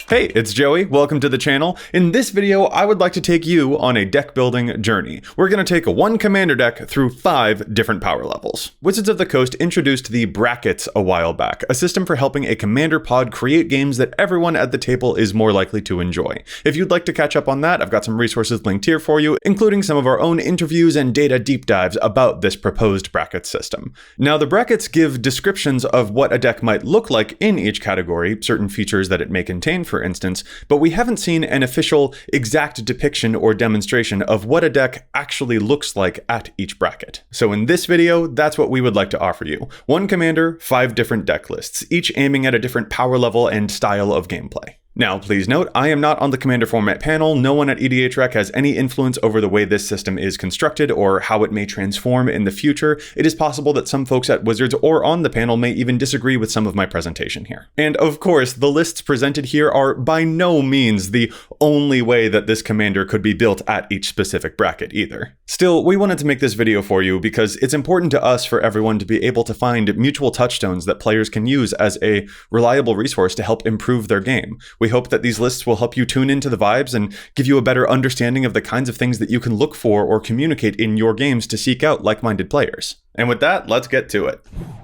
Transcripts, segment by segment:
Hey, it's Joey. Welcome to the channel. In this video, I would like to take you on a deck building journey. We're going to take one commander deck through 5 different power levels. Wizards of the Coast introduced the brackets a while back, a system for helping a commander pod create games that everyone at the table is more likely to enjoy. If you'd like to catch up on that, I've got some resources linked here for you, including some of our own interviews and data deep dives about this proposed bracket system. Now, the brackets give descriptions of what a deck might look like in each category, certain features that it may contain, for instance, but we haven't seen an official exact depiction or demonstration of what a deck actually looks like at each bracket. So in this video, that's what we would like to offer you. One commander, 5 different deck lists, each aiming at a different power level and style of gameplay. Now, please note, I am not on the Commander Format panel. No one at EDHREC has any influence over the way this system is constructed or how it may transform in the future. It is possible that some folks at Wizards or on the panel may even disagree with some of my presentation here. And of course, the lists presented here are by no means the only way that this commander could be built at each specific bracket either. Still, we wanted to make this video for you because it's important to us for everyone to be able to find mutual touchstones that players can use as a reliable resource to help improve their game. We hope that these lists will help you tune into the vibes and give you a better understanding of the kinds of things that you can look for or communicate in your games to seek out like-minded players. And with that, let's get to it.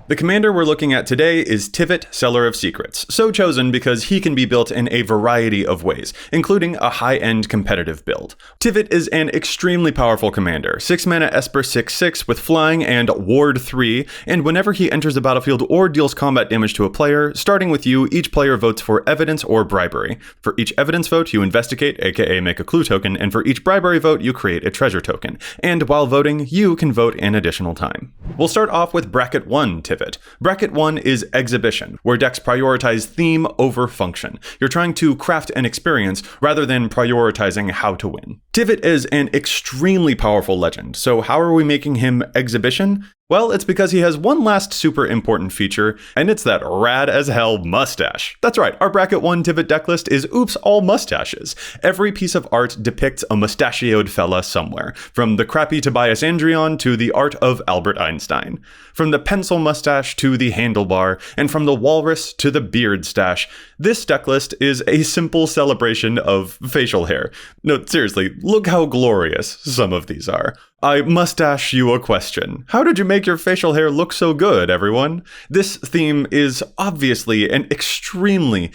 The commander we're looking at today is Tivit, Seller of Secrets, so chosen because he can be built in a variety of ways, including a high-end competitive build. Tivit is an extremely powerful commander, 6 mana Esper 6/6 with flying and ward 3, and whenever he enters the battlefield or deals combat damage to a player, starting with you, each player votes for evidence or bribery. For each evidence vote, you investigate, aka make a clue token, and for each bribery vote, you create a treasure token. And while voting, you can vote an additional time. We'll start off with Bracket 1 Tivit. Bracket 1 is Exhibition, where decks prioritize theme over function. You're trying to craft an experience rather than prioritizing how to win. Tivit is an extremely powerful legend, so how are we making him Exhibition? Well, it's because he has one last super important feature, and it's that rad as hell mustache. That's right, our Bracket 1 Tivit deck list is oops, all mustaches. Every piece of art depicts a mustachioed fella somewhere, from the crappy Tobias Andrion to the art of Albert Einstein. From the pencil mustache to the handlebar, and from the walrus to the beard stash, this deck list is a simple celebration of facial hair. No, seriously, look how glorious some of these are. I mustache you a question. How did you make your facial hair look so good, everyone? This theme is obviously an extremely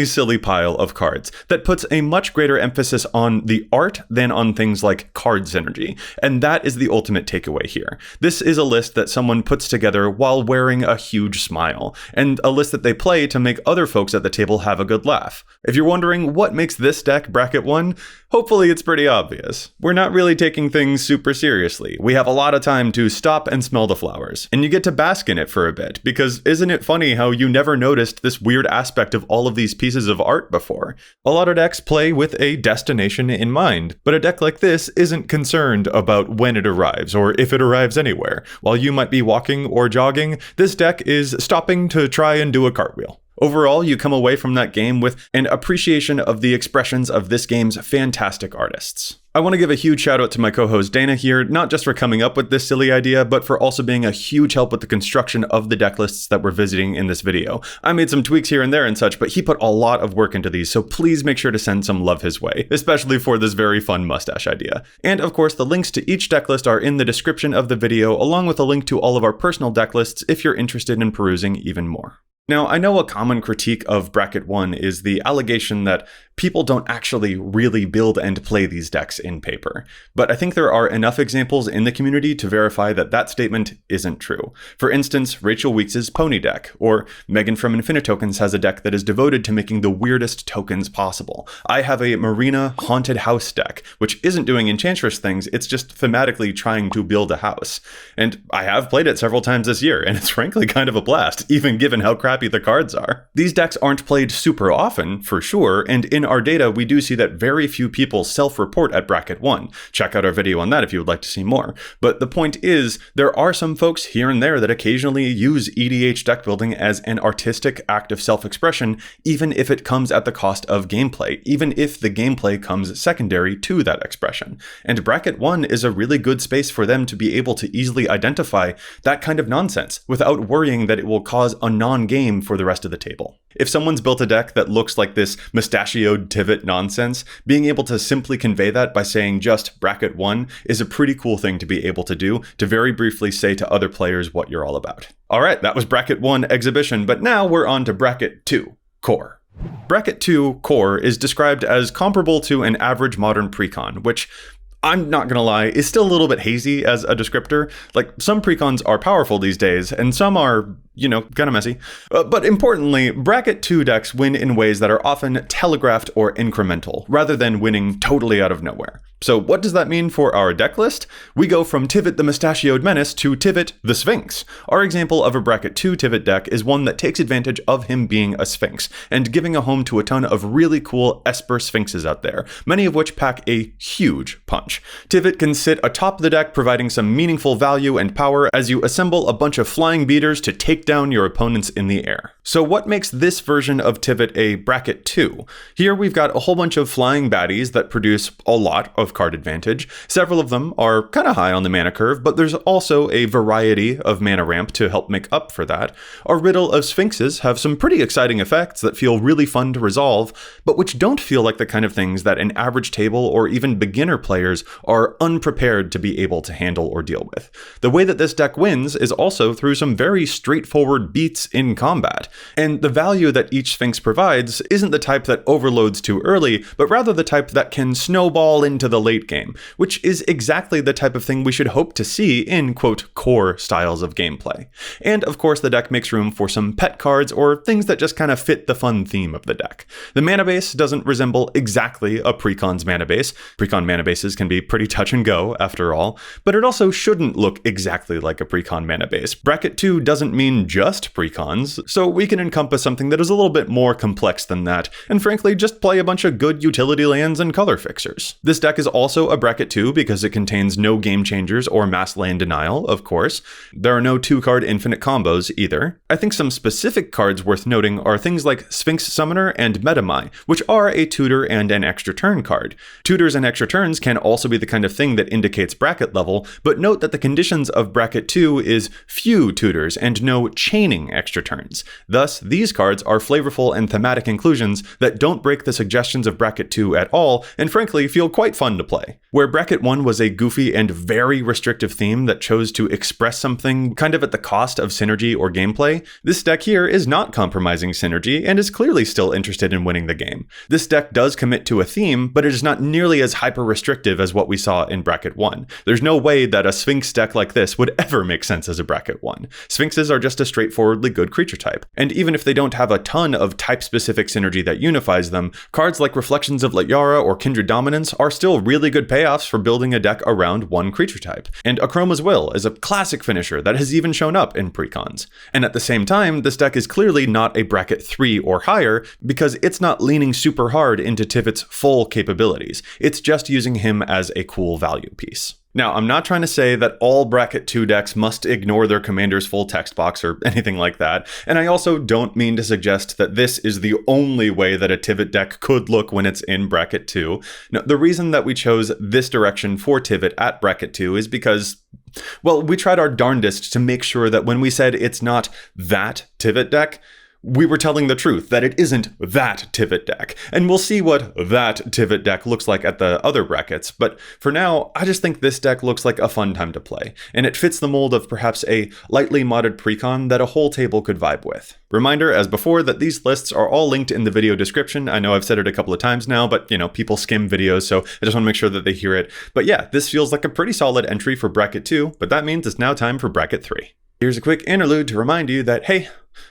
silly pile of cards that puts a much greater emphasis on the art than on things like card synergy, and that is the ultimate takeaway here. This is a list that someone puts together while wearing a huge smile, and a list that they play to make other folks at the table have a good laugh. If you're wondering what makes this deck Bracket 1, hopefully it's pretty obvious. We're not really taking things super seriously. We have a lot of time to stop and smell the flowers, and you get to bask in it for a bit, because isn't it funny how you never noticed this weird aspect of all of these pieces of art before? A lot of decks play with a destination in mind, but a deck like this isn't concerned about when it arrives, or if it arrives anywhere. While you might be walking or jogging, this deck is stopping to try and do a cartwheel. Overall, you come away from that game with an appreciation of the expressions of this game's fantastic artists. I want to give a huge shout out to my co-host Dana here, not just for coming up with this silly idea, but for also being a huge help with the construction of the deck lists that we're visiting in this video. I made some tweaks here and there and such, but he put a lot of work into these, so please make sure to send some love his way, especially for this very fun mustache idea. And of course, the links to each deck list are in the description of the video, along with a link to all of our personal deck lists if you're interested in perusing even more. Now, I know a common critique of Bracket 1 is the allegation that people don't actually really build and play these decks in paper, but I think there are enough examples in the community to verify that that statement isn't true. For instance, Rachel Weeks' Pony deck, or Megan from Infinitokens has a deck that is devoted to making the weirdest tokens possible. I have a Marina Haunted House deck, which isn't doing Enchantress things, it's just thematically trying to build a house. And I have played it several times this year, and it's frankly kind of a blast, even given how crappy the cards are. These decks aren't played super often, for sure, and in our data, we do see that very few people self-report at Bracket 1. Check out our video on that if you would like to see more. But the point is, there are some folks here and there that occasionally use EDH deck building as an artistic act of self-expression, even if it comes at the cost of gameplay, even if the gameplay comes secondary to that expression. And Bracket 1 is a really good space for them to be able to easily identify that kind of nonsense without worrying that it will cause a non-game for the rest of the table. If someone's built a deck that looks like this mustachioed Tivit nonsense, being able to simply convey that by saying just bracket 1 is a pretty cool thing to be able to do, to very briefly say to other players what you're all about. Alright, that was bracket 1 exhibition, but now we're on to bracket 2, core. Bracket 2 core is described as comparable to an average modern precon, which, I'm not gonna lie, is still a little bit hazy as a descriptor. Like, some precons are powerful these days, and some are, kinda messy. But importantly, bracket 2 decks win in ways that are often telegraphed or incremental, rather than winning totally out of nowhere. So what does that mean for our deck list? We go from Tivit the Mustachioed Menace to Tivit the Sphinx. Our example of a bracket 2 Tivit deck is one that takes advantage of him being a Sphinx, and giving a home to a ton of really cool Esper Sphinxes out there, many of which pack a huge punch. Tivit can sit atop the deck, providing some meaningful value and power as you assemble a bunch of flying beaters to take down your opponents in the air. So what makes this version of Tivit a bracket 2? Here we've got a whole bunch of flying baddies that produce a lot of card advantage. Several of them are kind of high on the mana curve, but there's also a variety of mana ramp to help make up for that. Our riddle of Sphinxes have some pretty exciting effects that feel really fun to resolve, but which don't feel like the kind of things that an average table or even beginner players are unprepared to be able to handle or deal with. The way that this deck wins is also through some very straightforward beats in combat, and the value that each Sphinx provides isn't the type that overloads too early, but rather the type that can snowball into the late game, which is exactly the type of thing we should hope to see in, quote, core styles of gameplay. And of course the deck makes room for some pet cards or things that just kind of fit the fun theme of the deck. The mana base doesn't resemble exactly a precon's mana base. Precon mana bases can be pretty touch and go after all, but it also shouldn't look exactly like a precon mana base. Bracket 2 doesn't mean just precons, so we can encompass something that is a little bit more complex than that, and frankly just play a bunch of good utility lands and color fixers. This deck is also a bracket 2 because it contains no game changers or mass land denial, of course. There are no 2-card infinite combos either. I think some specific cards worth noting are things like Sphinx Summoner and Metamai, which are a tutor and an extra turn card. Tutors and extra turns can also be the kind of thing that indicates bracket level, but note that the conditions of bracket 2 is few tutors and no chaining extra turns. Thus, these cards are flavorful and thematic inclusions that don't break the suggestions of bracket 2 at all, and frankly feel quite fun to play. Where bracket 1 was a goofy and very restrictive theme that chose to express something kind of at the cost of synergy or gameplay, this deck here is not compromising synergy and is clearly still interested in winning the game. This deck does commit to a theme, but it is not nearly as hyper-restrictive as what we saw in bracket 1. There's no way that a Sphinx deck like this would ever make sense as a bracket 1. Sphinxes are just a straightforwardly good creature type, and even if they don't have a ton of type-specific synergy that unifies them, cards like Reflections of Liara or Kindred Dominance are still really good payoffs for building a deck around one creature type. And Akroma's Will is a classic finisher that has even shown up in precons. And at the same time, this deck is clearly not a bracket 3 or higher because it's not leaning super hard into Tivit's full capabilities. It's just using him as a cool value piece. Now, I'm not trying to say that all bracket 2 decks must ignore their commander's full text box or anything like that, and I also don't mean to suggest that this is the only way that a Tivit deck could look when it's in bracket 2. No, the reason that we chose this direction for Tivit at bracket 2 is because, well, we tried our darndest to make sure that when we said it's not that Tivit deck, we were telling the truth, that it isn't that Tivit deck. And we'll see what that Tivit deck looks like at the other brackets, but for now, I just think this deck looks like a fun time to play, and it fits the mold of perhaps a lightly modded precon that a whole table could vibe with. Reminder, as before, that these lists are all linked in the video description. I know I've said it a couple of times now, but people skim videos, so I just want to make sure that they hear it. But yeah, this feels like a pretty solid entry for bracket 2, but that means it's now time for bracket 3. Here's a quick interlude to remind you that, hey,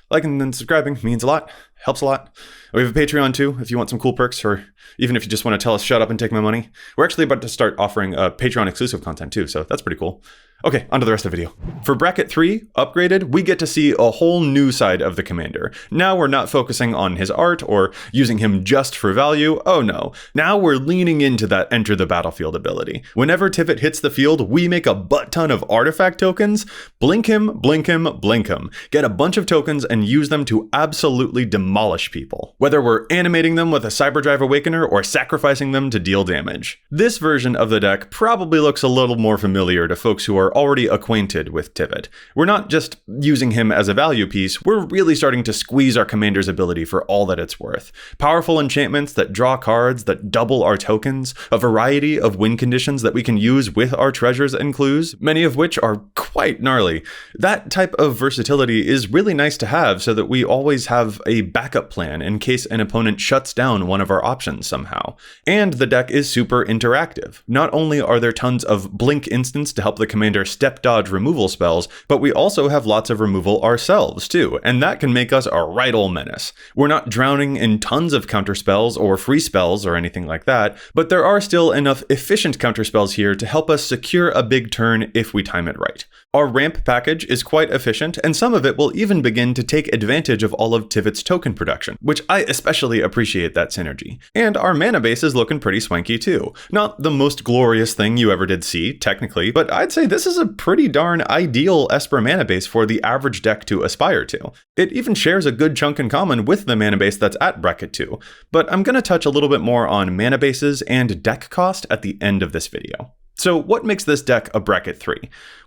liking and subscribing means a lot, helps a lot. We have a Patreon too, if you want some cool perks, or even if you just want to tell us shut up and take my money. We're actually about to start offering Patreon exclusive content too, so that's pretty cool. Okay, on to the rest of the video. For bracket 3, upgraded, we get to see a whole new side of the commander. Now we're not focusing on his art or using him just for value. Oh no. Now we're leaning into that enter the battlefield ability. Whenever Tivit hits the field, we make a butt ton of artifact tokens. Blink him, blink him, blink him. Get a bunch of tokens and use them to absolutely demolish people. Whether we're animating them with a Cyberdrive Awakener or sacrificing them to deal damage. This version of the deck probably looks a little more familiar to folks who are are already acquainted with Tivit. We're not just using him as a value piece, we're really starting to squeeze our commander's ability for all that it's worth. Powerful enchantments that draw cards that double our tokens, a variety of win conditions that we can use with our treasures and clues, many of which are quite gnarly. That type of versatility is really nice to have so that we always have a backup plan in case an opponent shuts down one of our options somehow. And the deck is super interactive. Not only are there tons of blink instants to help the commander step dodge removal spells, but we also have lots of removal ourselves too, and that can make us a right ol' menace. We're not drowning in tons of counter spells or free spells or anything like that, but there are still enough efficient counter spells here to help us secure a big turn if we time it right. Our ramp package is quite efficient, and some of it will even begin to take advantage of all of Tivit's token production, which I especially appreciate that synergy. And our mana base is looking pretty swanky too. Not the most glorious thing you ever did see, technically, but I'd say this is a pretty darn ideal Esper mana base for the average deck to aspire to. It even shares a good chunk in common with the mana base that's at bracket 2, but I'm going to touch a little bit more on mana bases and deck cost at the end of this video. So what makes this deck a bracket 3?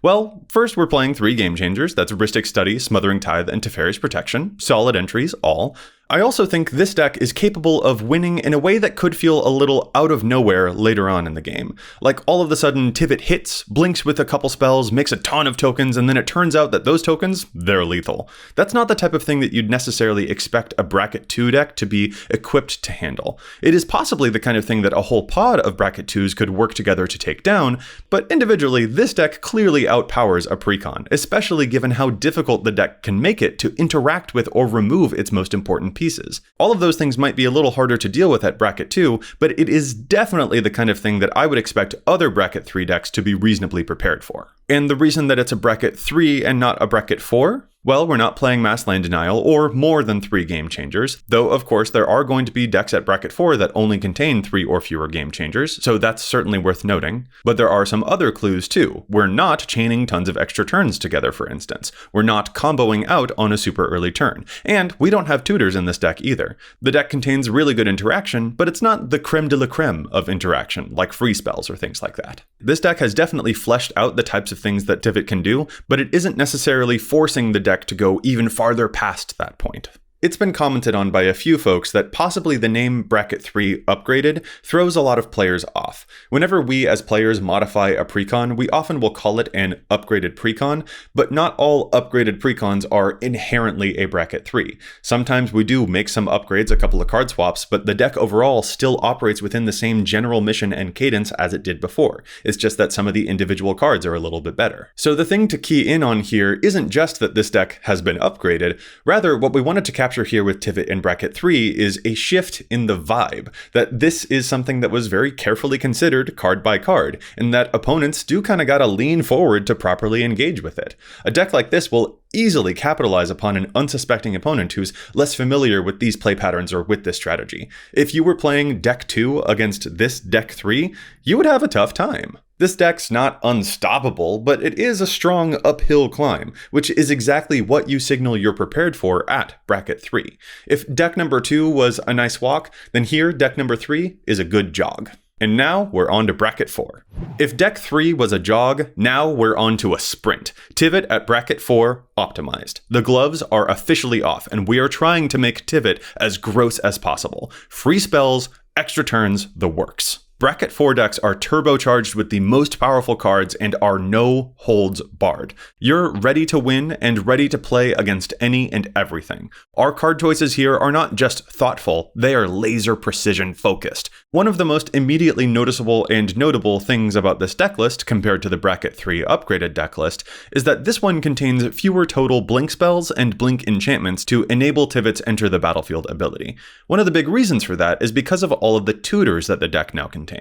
Well, first we're playing 3 game changers. That's Rhystic Study, Smothering Tithe, and Teferi's Protection. Solid entries, all. I also think this deck is capable of winning in a way that could feel a little out of nowhere later on in the game. Like all of a sudden Tivit hits, blinks with a couple spells, makes a ton of tokens, and then it turns out that those tokens, they're lethal. That's not the type of thing that you'd necessarily expect a bracket 2 deck to be equipped to handle. It is possibly the kind of thing that a whole pod of bracket 2s could work together to take down, but individually this deck clearly outpowers a precon, especially given how difficult the deck can make it to interact with or remove its most important pieces. All of those things might be a little harder to deal with at bracket 2, but it is definitely the kind of thing that I would expect other bracket 3 decks to be reasonably prepared for. And the reason that it's a bracket 3 and not a bracket 4? Well, we're not playing Mass Land Denial or more than 3 game changers, though of course there are going to be decks at bracket 4 that only contain 3 or fewer game changers, so that's certainly worth noting. But there are some other clues too. We're not chaining tons of extra turns together, for instance. We're not comboing out on a super early turn. And we don't have tutors in this deck either. The deck contains really good interaction, but it's not the creme de la creme of interaction, like free spells or things like that. This deck has definitely fleshed out the types of things that Tivit can do, but it isn't necessarily forcing the deck to go even farther past that point. It's been commented on by a few folks that possibly the name Bracket 3 Upgraded throws a lot of players off. Whenever we as players modify a precon, we often will call it an upgraded precon, but not all upgraded precons are inherently a Bracket 3. Sometimes we do make some upgrades, a couple of card swaps, but the deck overall still operates within the same general mission and cadence as it did before. It's just that some of the individual cards are a little bit better. So the thing to key in on here isn't just that this deck has been upgraded, rather what we wanted to capture here with Tivit in bracket 3 is a shift in the vibe, that this is something that was very carefully considered card by card, and that opponents do kind of gotta lean forward to properly engage with it. A deck like this will easily capitalize upon an unsuspecting opponent who's less familiar with these play patterns or with this strategy. If you were playing deck 2 against this deck 3, you would have a tough time. This deck's not unstoppable, but it is a strong uphill climb, which is exactly what you signal you're prepared for at bracket 3. If deck number 2 was a nice walk, then here deck number 3 is a good jog. And now we're on to bracket 4. If deck 3 was a jog, now we're on to a sprint. Tivit at bracket 4 optimized. The gloves are officially off, and we are trying to make Tivit as gross as possible. Free spells, extra turns, the works. Bracket 4 decks are turbocharged with the most powerful cards and are no holds barred. You're ready to win and ready to play against any and everything. Our card choices here are not just thoughtful, they are laser precision focused. One of the most immediately noticeable and notable things about this deck list compared to the Bracket 3 upgraded deck list is that this one contains fewer total blink spells and blink enchantments to enable Tivit's enter the battlefield ability. One of the big reasons for that is because of all of the tutors that the deck now contains.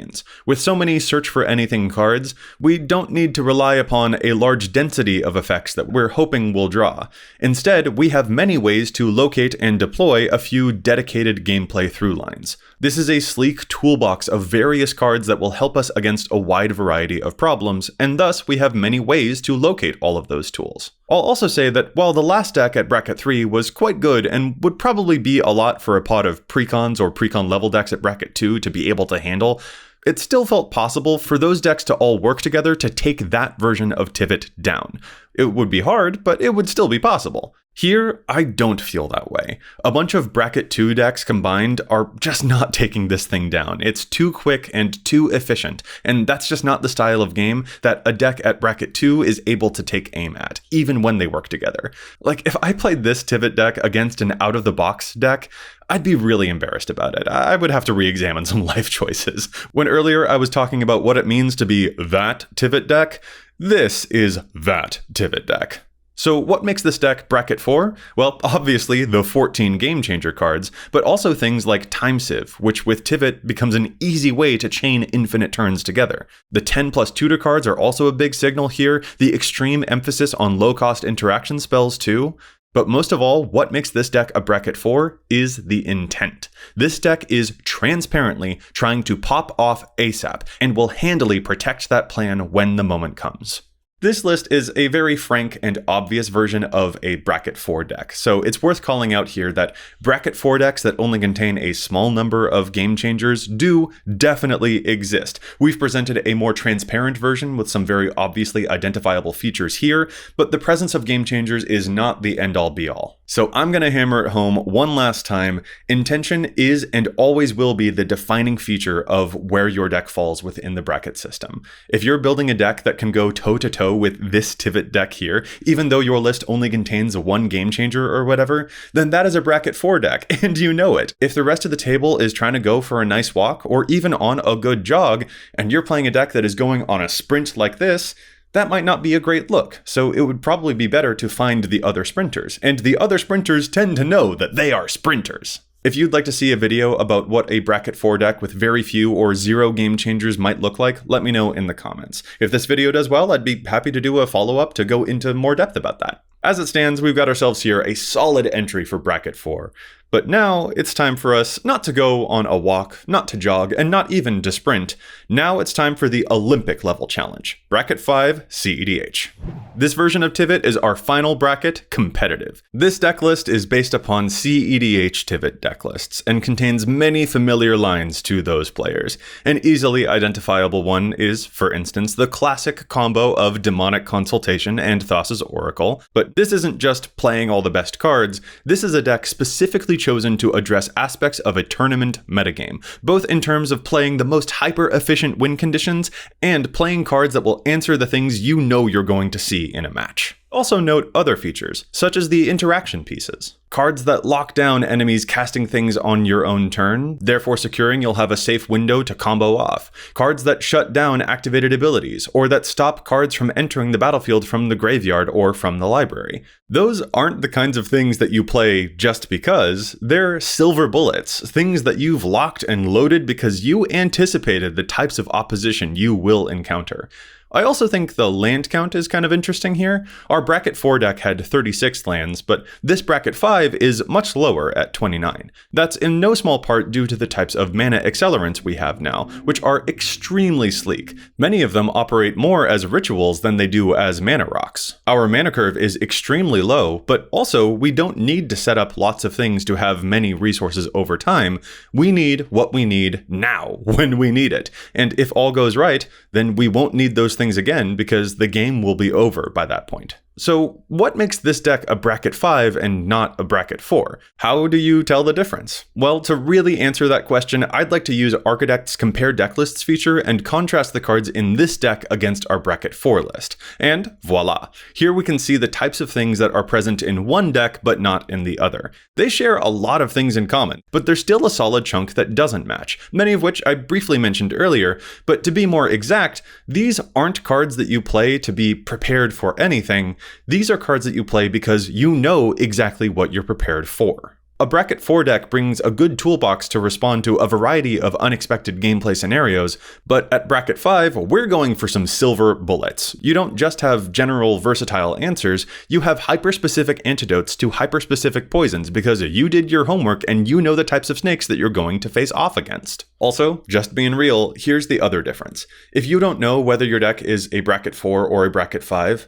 With so many search for anything cards, we don't need to rely upon a large density of effects that we're hoping will draw. Instead, we have many ways to locate and deploy a few dedicated gameplay through lines. This is a sleek toolbox of various cards that will help us against a wide variety of problems, and thus we have many ways to locate all of those tools. I'll also say that while the last deck at bracket 3 was quite good and would probably be a lot for a pod of precons or precon level decks at bracket 2 to be able to handle, it still felt possible for those decks to all work together to take that version of Tivit down. It would be hard, but it would still be possible. Here, I don't feel that way. A bunch of Bracket 2 decks combined are just not taking this thing down. It's too quick and too efficient, and that's just not the style of game that a deck at Bracket 2 is able to take aim at, even when they work together. Like, if I played this Tivit deck against an out-of-the-box deck, I'd be really embarrassed about it. I would have to re-examine some life choices. When earlier I was talking about what it means to be that Tivit deck, this is that Tivit deck. So what makes this deck Bracket 4? Well, obviously the 14 Game Changer cards, but also things like Time Sieve, which with Tivit becomes an easy way to chain infinite turns together. The 10+ tutor cards are also a big signal here, the extreme emphasis on low-cost interaction spells too. But most of all, what makes this deck a Bracket 4 is the intent. This deck is transparently trying to pop off ASAP, and will handily protect that plan when the moment comes. This list is a very frank and obvious version of a Bracket 4 deck, so it's worth calling out here that Bracket 4 decks that only contain a small number of game changers do definitely exist. We've presented a more transparent version with some very obviously identifiable features here, but the presence of game changers is not the end-all be-all. So I'm going to hammer it home one last time. Intention is and always will be the defining feature of where your deck falls within the bracket system. If you're building a deck that can go toe-to-toe with this Tivit deck here, even though your list only contains one game changer or whatever, then that is a Bracket 4 deck, and you know it. If the rest of the table is trying to go for a nice walk, or even on a good jog, and you're playing a deck that is going on a sprint like this, that might not be a great look, so it would probably be better to find the other sprinters, and the other sprinters tend to know that they are sprinters. If you'd like to see a video about what a Bracket 4 deck with very few or zero game changers might look like, let me know in the comments. If this video does well, I'd be happy to do a follow-up to go into more depth about that. As it stands, we've got ourselves here a solid entry for Bracket 4. But now it's time for us not to go on a walk, not to jog, and not even to sprint. Now it's time for the Olympic level challenge, Bracket 5 CEDH. This version of Tivit is our final bracket, competitive. This deck list is based upon CEDH Tivit deck lists and contains many familiar lines to those players. An easily identifiable one is, for instance, the classic combo of Demonic Consultation and Thassa's Oracle. But this isn't just playing all the best cards, this is a deck specifically chosen to address aspects of a tournament metagame, both in terms of playing the most hyper-efficient win conditions and playing cards that will answer the things you know you're going to see in a match. Also note other features, such as the interaction pieces. Cards that lock down enemies casting things on your own turn, therefore securing you'll have a safe window to combo off. Cards that shut down activated abilities, or that stop cards from entering the battlefield from the graveyard or from the library. Those aren't the kinds of things that you play just because, they're silver bullets, things that you've locked and loaded because you anticipated the types of opposition you will encounter. I also think the land count is kind of interesting here. Our Bracket 4 deck had 36 lands, but this Bracket 5 is much lower at 29. That's in no small part due to the types of mana accelerants we have now, which are extremely sleek. Many of them operate more as rituals than they do as mana rocks. Our mana curve is extremely low, but also we don't need to set up lots of things to have many resources over time. We need what we need now, when we need it. And if all goes right, then we won't need those things again because the game will be over by that point. So what makes this deck a Bracket 5 and not a Bracket 4? How do you tell the difference? Well, to really answer that question, I'd like to use Architect's Compare Deck Lists feature and contrast the cards in this deck against our Bracket 4 list. And voila! Here we can see the types of things that are present in one deck but not in the other. They share a lot of things in common, but there's still a solid chunk that doesn't match, many of which I briefly mentioned earlier, but to be more exact, these aren't cards that you play to be prepared for anything. These are cards that you play because you know exactly what you're prepared for. A Bracket 4 deck brings a good toolbox to respond to a variety of unexpected gameplay scenarios, but at Bracket 5, we're going for some silver bullets. You don't just have general versatile answers, you have hyper-specific antidotes to hyper-specific poisons because you did your homework and you know the types of snakes that you're going to face off against. Also, just being real, here's the other difference. If you don't know whether your deck is a Bracket 4 or a Bracket 5,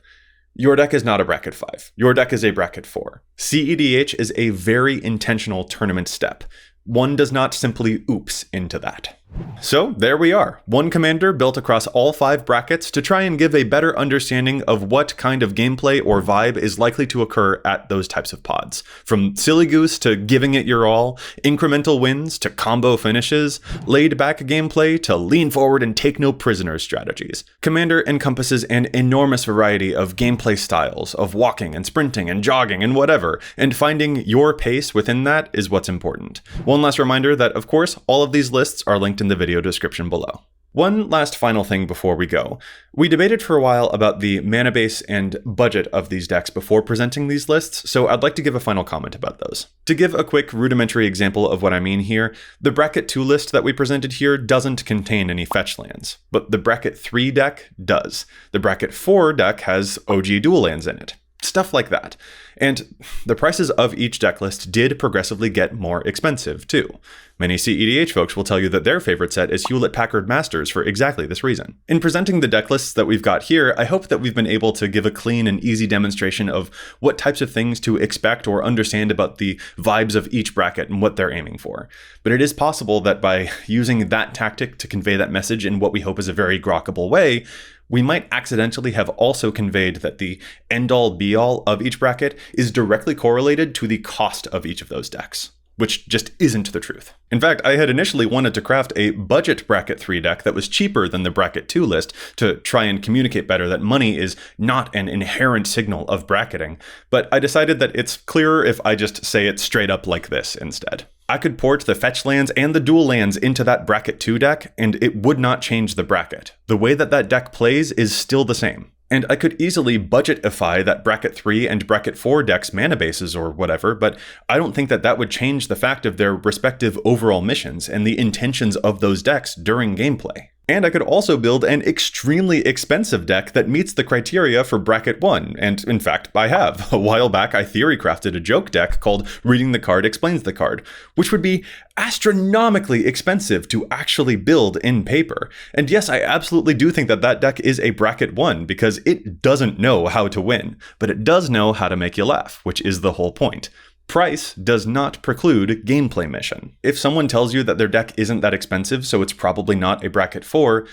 your deck is not a Bracket 5. Your deck is a Bracket 4. CEDH is a very intentional tournament step. One does not simply oops into that. So there we are, one commander built across all 5 brackets to try and give a better understanding of what kind of gameplay or vibe is likely to occur at those types of pods. From silly goose to giving it your all, incremental wins to combo finishes, laid back gameplay to lean forward and take no prisoners strategies. Commander encompasses an enormous variety of gameplay styles, of walking and sprinting and jogging and whatever, and finding your pace within that is what's important. One last reminder that, of course, all of these lists are linked in the video description below. One last final thing before we go. We debated for a while about the mana base and budget of these decks before presenting these lists, so I'd like to give a final comment about those. To give a quick rudimentary example of what I mean here, the Bracket 2 list that we presented here doesn't contain any fetch lands, but the Bracket 3 deck does. The Bracket 4 deck has OG dual lands in it. Stuff like that. And the prices of each deck list did progressively get more expensive too. Many CEDH folks will tell you that their favorite set is Hewlett-Packard Masters for exactly this reason. In presenting the deck lists that we've got here, I hope that we've been able to give a clean and easy demonstration of what types of things to expect or understand about the vibes of each bracket and what they're aiming for. But it is possible that by using that tactic to convey that message in what we hope is a very grokkable way, we might accidentally have also conveyed that the end-all be-all of each bracket is directly correlated to the cost of each of those decks, which just isn't the truth. In fact, I had initially wanted to craft a budget Bracket 3 deck that was cheaper than the Bracket 2 list to try and communicate better that money is not an inherent signal of bracketing, but I decided that it's clearer if I just say it straight up like this instead. I could port the fetch lands and the dual lands into that Bracket 2 deck, and it would not change the bracket. The way that that deck plays is still the same. And I could easily budgetify that Bracket 3 and Bracket 4 decks' mana bases or whatever, but I don't think that that would change the fact of their respective overall missions and the intentions of those decks during gameplay. And I could also build an extremely expensive deck that meets the criteria for Bracket 1, and in fact, I have. A while back, I theory crafted a joke deck called Reading the Card Explains the Card, which would be astronomically expensive to actually build in paper. And yes, I absolutely do think that that deck is a Bracket 1, because it doesn't know how to win, but it does know how to make you laugh, which is the whole point. Price does not preclude gameplay mission. If someone tells you that their deck isn't that expensive, so it's probably not a Bracket 4,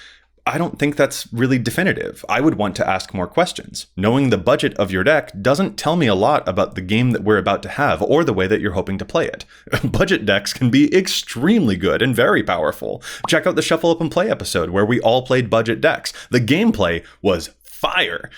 I don't think that's really definitive. I would want to ask more questions. Knowing the budget of your deck doesn't tell me a lot about the game that we're about to have or the way that you're hoping to play it. Budget decks can be extremely good and very powerful. Check out the Shuffle Up and Play episode where we all played budget decks. The gameplay was fire.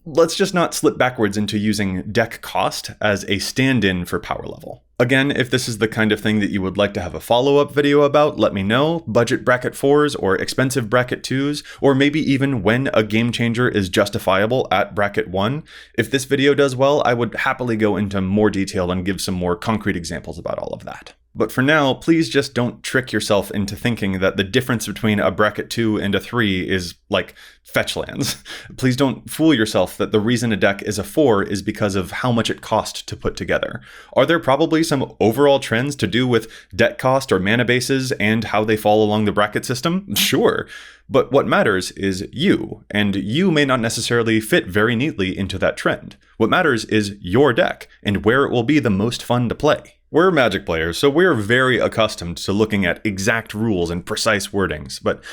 Let's just not slip backwards into using deck cost as a stand-in for power level. Again, if this is the kind of thing that you would like to have a follow-up video about, let me know. Budget Bracket 4s or expensive Bracket 2s, or maybe even when a game changer is justifiable at Bracket 1. If this video does well, I would happily go into more detail and give some more concrete examples about all of that. But for now, please just don't trick yourself into thinking that the difference between a Bracket 2 and a 3 is like fetch lands. Please don't fool yourself that the reason a deck is a 4 is because of how much it cost to put together. Are there probably some overall trends to do with deck cost or mana bases and how they fall along the bracket system? Sure. But what matters is you, and you may not necessarily fit very neatly into that trend. What matters is your deck and where it will be the most fun to play. We're Magic players, so we're very accustomed to looking at exact rules and precise wordings, but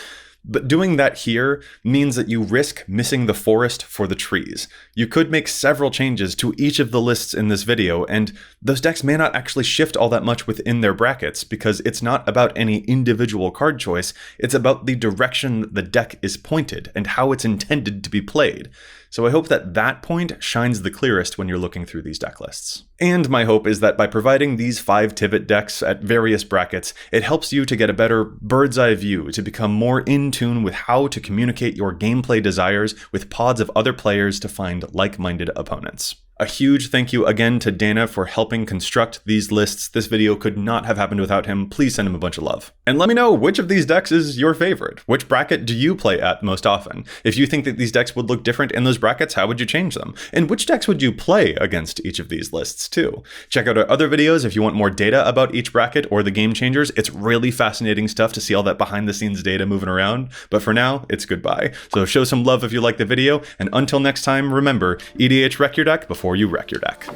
doing that here means that you risk missing the forest for the trees. You could make several changes to each of the lists in this video, and those decks may not actually shift all that much within their brackets, because it's not about any individual card choice, it's about the direction the deck is pointed and how it's intended to be played. So I hope that that point shines the clearest when you're looking through these deck lists. And my hope is that by providing these 5 Tivit decks at various brackets, it helps you to get a better bird's eye view, to become more in tune with how to communicate your gameplay desires with pods of other players to find like-minded opponents. A huge thank you again to Dana for helping construct these lists. This video could not have happened without him. Please send him a bunch of love. And let me know which of these decks is your favorite. Which bracket do you play at most often? If you think that these decks would look different in those brackets, how would you change them? And which decks would you play against each of these lists too? Check out our other videos if you want more data about each bracket or the game changers. It's really fascinating stuff to see all that behind the scenes data moving around. But for now, it's goodbye. So show some love if you like the video. And until next time, remember, EDH wreck your deck before you wreck your deck.